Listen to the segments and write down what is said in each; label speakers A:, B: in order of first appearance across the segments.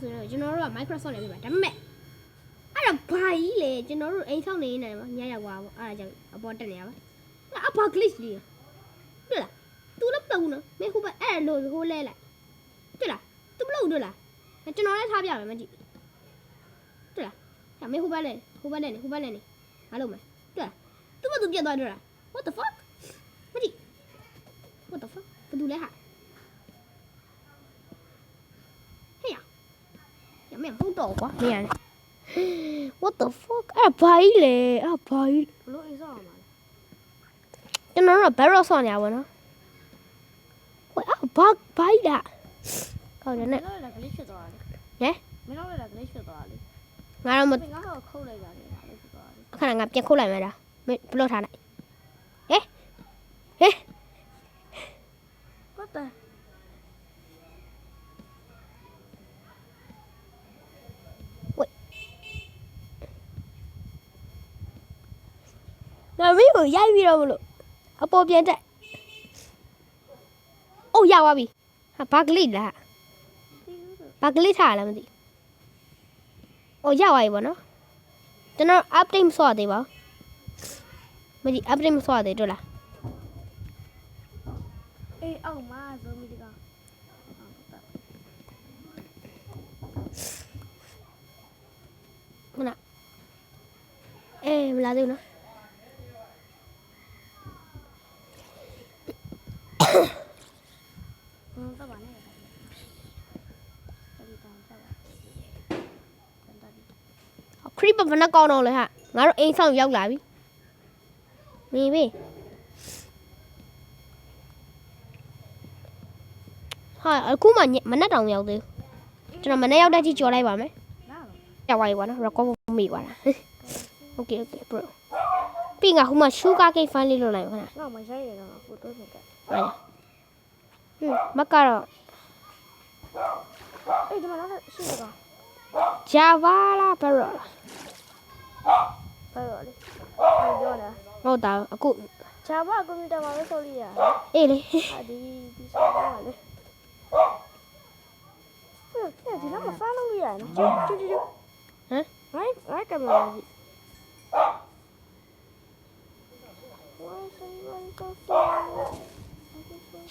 A: ဆိုတော့ကျွန်တော်တို့က Microsoft နဲ့ပြပါဒါပေမဲ့အဲ့တော့ဘာကြီးလဲကျွန်တော်တို့အိမ်ဆောင်နေနေမှာညရောက်သွားပေါ့အဲ့ဒါကြောင့်အပေါ်တက်နေရပါအဘာ glitch လေးတွေ့လားသူလည်းပြုံးနော်မင်းဟိုဘက်အဲ့လိုဟိုလဲလိုက်တွေ့လားသူမလို့တွေ့လားကျွန်တော်လည်းထားပြမယ်မကြည့်တွေ့လားမင်းဟိုဘက်လဲနေဟိုဘက်လဲနေမလုပ်မယ်တွေ့လားသူ့ဘက်သူပြတ်သွားတွေ့လား what the fuck မကြည့် what the fuck ဘယ်သူလဲဟာမင်းမဟုတ်တော့ကွာမင်းရတယ် what the fuck အဲ့ဘာကြီးလဲအဲ့ဘာကြီးဘလို့အိမ်ဆောက်အောင်ပါလဲကျွန်တော်တို့ barrel ဆောက်နေရပါတော့ဟိုအဲ့ဘာကြီးလားကောင်းတယ်နဲ့လည်း glitch ဖြစ်သွားတယ်ဟဲ့မင်းတို့လည်း glitch ဖြစ်သွားတယ်ငါတော့ငါတော့ခုတ်လိုက်တာလေဖြစ်သွားတယ်အခါငါပြန်ခုတ်လိုက်မယ်ဒါမင်းဘလို့ထားလိုက်ဟဲ့ what theငါမင်းကိုရိုက်ပြီးတော့မလို့အပေါ်ပြန်တက်အိုးရသွားပြီဟာဘာကလေးလားဘာကလေးထားလားမသိအိုးရသွားပြီပေါ့နော်ကျွန်တော် update မဆော့သေးပါဘူးမကြည့် update မဆော့သေးတွေ့လားအေးအောက်မှာဇိုမီတကမနာအေးမလာသေးဘူးနော်ခရစ်ဘဘနာကောင်းတော့လေဟာငါတို့အိမ်ဆောင်ရောက်လာပြီနေပြီဟာအခုမှမနဲ့တောင်ရောက်သေးဘူးကျွန်တော်မနဲ့ရောက်တဲ့ကြီးကြော်လိုက်ပါမယ်ရောက်သွားပြီကွာနော် record မိသွားတာ okay bro ပြီးငါဟိုမှာ sugar cake fan လေးလုပ်လိုက်ပါခဏငါမရိုက်ရတော့ဟိုတော့နေကမကတော့အေးဒီမှာတော့ရှိတယ်ကွာ Java လားဘယ်လိုလဲပြောတာဟုတ်တာအခု Java ကွန်ပျူတာမှာပဲဆောက်လို့ရတယ်အေးလေဒီဆောက်ရလေဒီတော့မဖားလို့ရတယ်နော်ကျူဟမ်ငါကင်မရာကြီး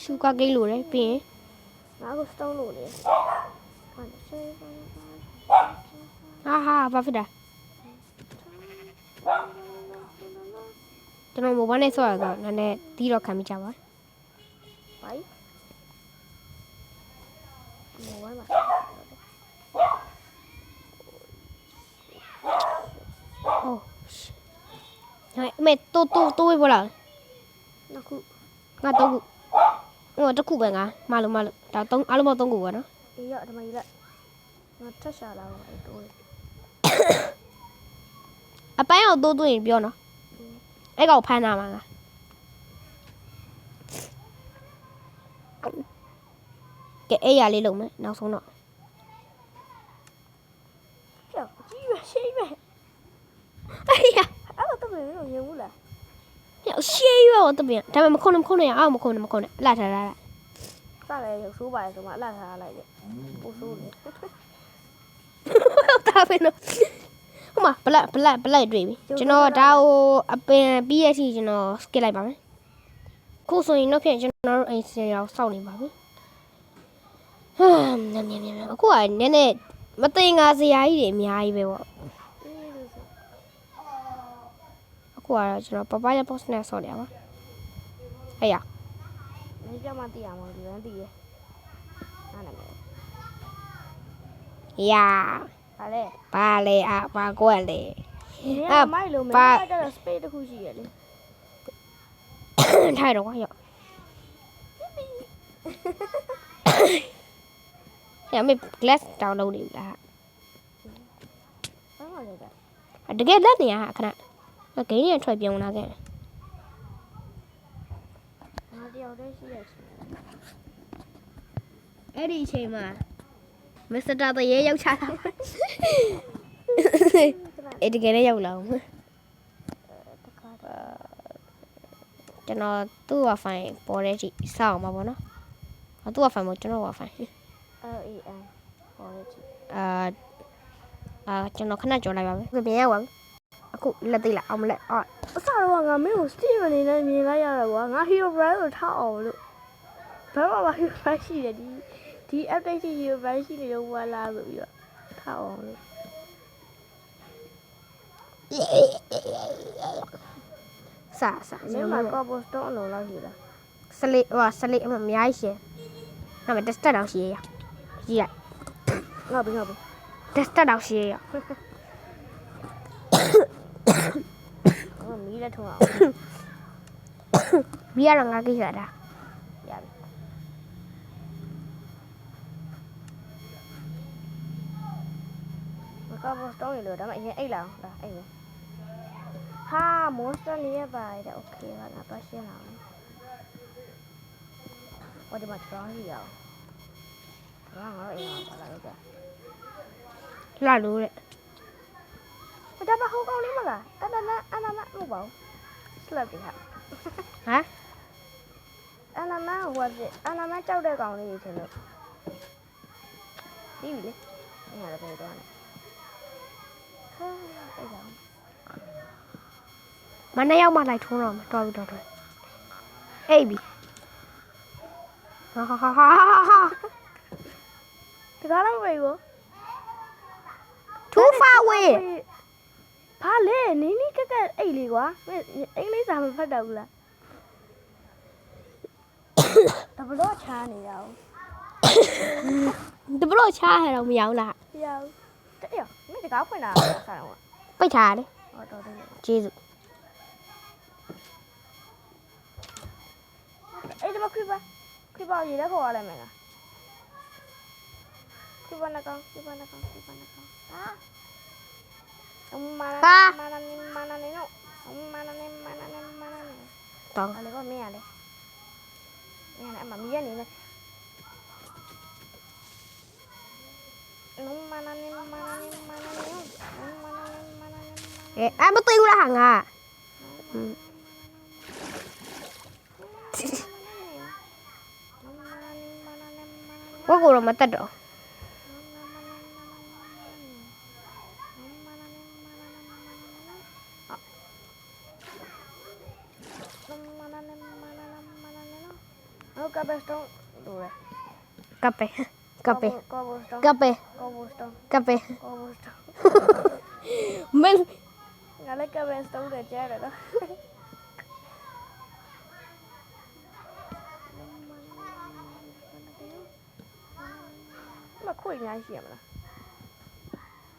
A: ရှူကာကိလို့လေပြီးရင်ငါကိုစတုံးလို့လေဟာဘာဖြစ်တာကျွန်တော်မိုဘိုင်းနဲ့ဆော့ရတော့နည်းနည်းတီးတော့ခံမိကြပါဘိုင်မိုဘိုင်းပါအိုးတိုးဝေးပေါ်လာနှစ်ခုငါသုံးခုဟိုတစ်ခုပဲငါမလို့ဒါသုံးအားလုံးပေါင်းသုံးခုပဲနော်အေးရဒီမှာကြီးလက်ငါထက်ရှာလာတော့အဲ့တိုးအပိုင်းအောင်တိုးရင်ပြောနော်အဲ့ကောင်ဖမ်းတာမှာငါကဲအဲ့ရလေးလုံးမယ်နောက်ဆုံးတော့ကြောက်ကြီးပဲရှိပဲအေးရအဲ့တော့တပည့်ရောရေဘူးလားကြောက်ရှိရောတပည့်ဒါပေမဲ့မခုံရအောင်မခုံနဲ့အလှထားတာစတယ်ရုပ်ဆိုးပါလေဆိုမှအလှထားလိုက်လေပို့ဆိုးလေတာပဲနော်ဟိုမှာဘလက်တွေ့ပြီကျွန်တော်ဒါကိုအပင်ပြီးရစီကျွန်တော် skip လိုက်ပါမယ်ခုဆိုရင်တော့ဖြင့်ကျွန်တော်တို့အိမ်စင်ရောက်စောင့်နေပါပြီအခုကနည်းနည်းမသိငါစရာကြီးတွေအများကြီးပဲပေါ့အခုကတော့ကျွန်တော်ပပရ post နဲ့ဆော့နေရပါဟဲ့ရမင်းကြမှာတည်ရမှာလူရန်တည်ရအားနာမယ်ယာဘာလဲဘာကွက်လဲအဲ့မိုက်လို့မင်းကတော့ space တခုရှိရလေထိုင်တော့ကွာရောရမေ glass download နေပြီလားတကယ်လက်နေရခဏဂိမ်းရထွက်ပြောင်းလာခဲ့ငါတယောက်တည်းရှိရအဲ့ဒီအချိန်မှာမစ္စတာတရေရောက်ချတာအဲ့ဒီကလေးရောက်လာကျွန်တော်သူ့ wifi ပေါ်တဲ့ကြည့်စောင့်မှာပေါ့နော်သူ့ wifi မကျွန်တော် wifi LAN ပေါ်တဲ့ကြည့် ကျွန်တော်ခဏကြော်လိုက်ပါမယ်ပြန်ရောက်ပါအခုလက်သေးလားအောင်မလက်အော်
B: အစတော့ငါမင်းကို Steam အနေနဲ့မြင်လိုက်ရတာကွာငါ Hero Brand ကိုထောက်အောင်လို့ဘာမှမ Hero Brand ရှိတယ်ဒီ update ရှိ Hero Brand ရှိနေတော့ဘာလားဆိုပြီးတော့ထောက်အောင်လို့
A: စာ
B: မင်းမှာ cobblestone အလုံးလောက်ရှိလား
A: စလေးအမအများကြီးရှင်ဒါပေမဲ့တက်တက်တော့ရှိရကြီးလိုက်
B: ငါပြီ
A: တက်တက်တော့ရှိရ
B: မီးလက်ထုံအောင်
A: ဘီရတော့ငါကိစ္စတာ
B: ရပြီcobblestone လို့ဒါမှအရင်အိတ်လာအောင်ဒါအိတ်မယ်ဟာ monster နေရပါတယ် okay ပါငါတော့ရှင်းလာအောင်ဟိုဒီမှာကြောင်းရအောင်ငါတော့အိမ်မှာပါလာတော့
A: လှလို့တဲ့
B: ဒါပါဟိုကောင်းလေးမလားအနာမဟုတ်ပါဘူး slap တွေဟာ
A: ဟမ်
B: အနာမဟိုဖြစ်အနာမကြောက်တဲ့ကောင်လေးတွေထင်လို့ပြီးပြီလေအဲ့ဒါလည်းတော့နေဟာအဲ့ဒါ
A: မနေ့ရောက်မှလိုက်ထုံးတော့မယ်တော်ပြီအေးပြီဟာ
B: ဒီကားတော့ပဲဘော
A: too far away
B: ဘာလဲနင်းနီးကက်အိတ်လေးကွာအင်္ဂလိပ်စာမဖတ်တော့ဘူးလားတဘလို့ချားနေတာ
A: တဘလို့ချားရတော့မရဘူးလား
B: မရဘူးတဲ့ရမင်းဒီကားဖွင့်တာဆက်တော့
A: ပိတ်ထားရတယ်
B: ဟောတော်တယ်
A: ကျေးဇူး
B: အဲ့ဒီမှာခရပါရေးတဲ့ခေါ်ရလိုက်မယ်လားခရပါနကောင်ဟာမာနာနေနော်
A: တောင်း
B: အဲ့လေကမင်းရလေအမမီးရနေလေမာနာနေ
A: အမသိဘူးလားဟာငါကိုတော့မတက်တော့
B: ကပ်ပဲစတုံးလို့ရ
A: ကပ်ပဲ
B: ကောဘစတုံး
A: မင်း
B: ငါလည်းကပ်ပဲစတုံးတယ်ကြားတယ်နော်မခွေညာရှိရမလား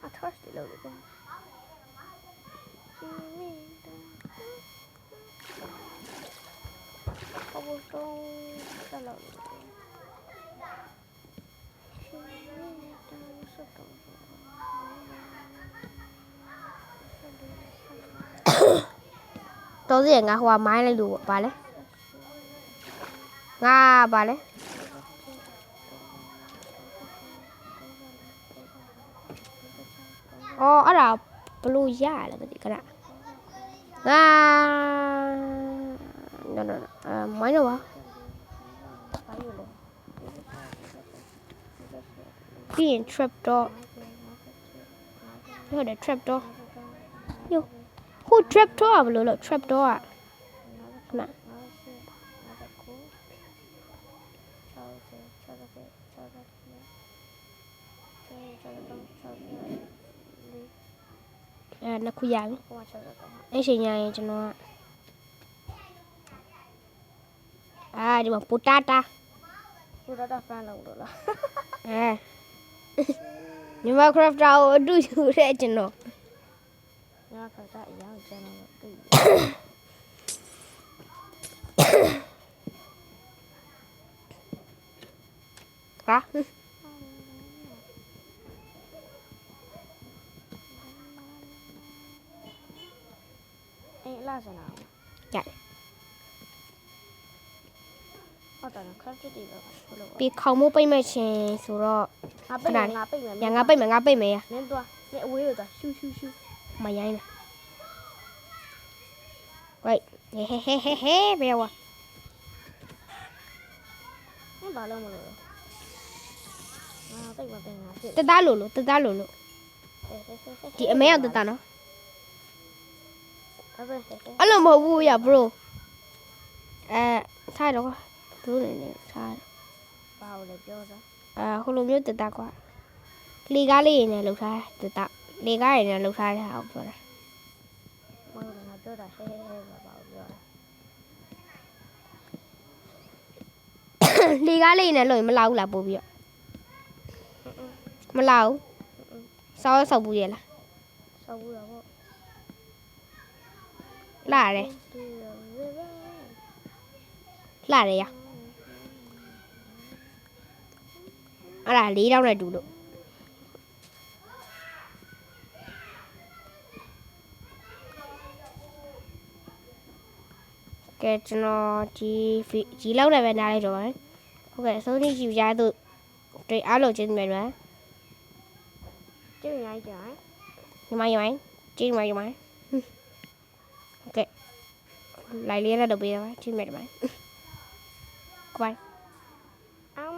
B: အထောက်စတီလို့လေcobblestoneဆက်လောက်
A: တော်စီငါဟိုကမိုင်းလိုက်လို့ပါလဲငါပါလဲအော်အဲ့ဒါဘလို့ရရလဲမသိခဏငါမိုင်းတော့ပါပြီးရင် trap door ဟုတ်တယ် trap door ယိုဟို trap door ဘလို့လို့ trap door อ่ะနာနှစ်ခုရပြီအဲ့ချိန်ရရင်ကျွန်တော်ဒီမှာပူတာတာ
B: ဖန်လို့လို့လား
A: ညီမ crafter ကိုအတူယူတဲ့ကျွန်တော်
B: ညီမ crafter အရင်ကျန်တော့တွေ့
A: ဟာ
B: အေးလာစနာ
A: ရတယ်
B: ဟုတ်တယ်ခက်ကြည့်တယ်လို့
A: ပြီးခေါင်းမိုးပိတ်မဲ့ချင်းဆိုတော့
B: ငါပိတ်မယ်
A: ငါပိတ်မယ်မင်းသွား
B: မင်းအဝေးလို့သွားရှူ
A: မရိုင်းလား wait ဟဲဘယ်ဝါ
B: မင်းဘာလို့မလို့ တိတ်မတင်ငါဖြစ်
A: တသားလို့ဒီအမေရောက်တသားနော်
B: ဒါပဲ
A: အဲ့လိုမဟုတ်ဘူးရ bro ထားတော့ကွာ bro နေထား
B: ဘာလို့လဲပြောတာ
A: ဟိုလိုမျိုးတသားကွာလေကားလေးနေလောက်ထားတသားလေကားရနေလောက်ထားတဲ့ဟာကိုပြောတာ
B: မဟုတ်ငါပြောတာဟဲဘာလို့ပြောတာ
A: လေကားလေးနေလို့မလာဘူးလားပို့ပြီးတော့မလာဘူးဆောက်ဘူးရလား
B: ဆောက်ဘူးတော့
A: လာတယ်ရအဲ့ဒါ၄တောင်းနဲ့တူလို့ကဲကျွန်တော်ဒီလောက်လည်းပဲနားလိုက်တော့ပါတယ်ဟုတ်ကဲ့အဆုံးထိကြည့်ကြသူတွေ့အားလို့ကျေးဇူးများပါတယ်
B: ကျင်းရိုက်ကြ
A: ညီမကျေးဇူးများဟုတ်ကဲ့လိုက်လေးရတော့ပေးပါကျေးဇူးများပါတယ် Bye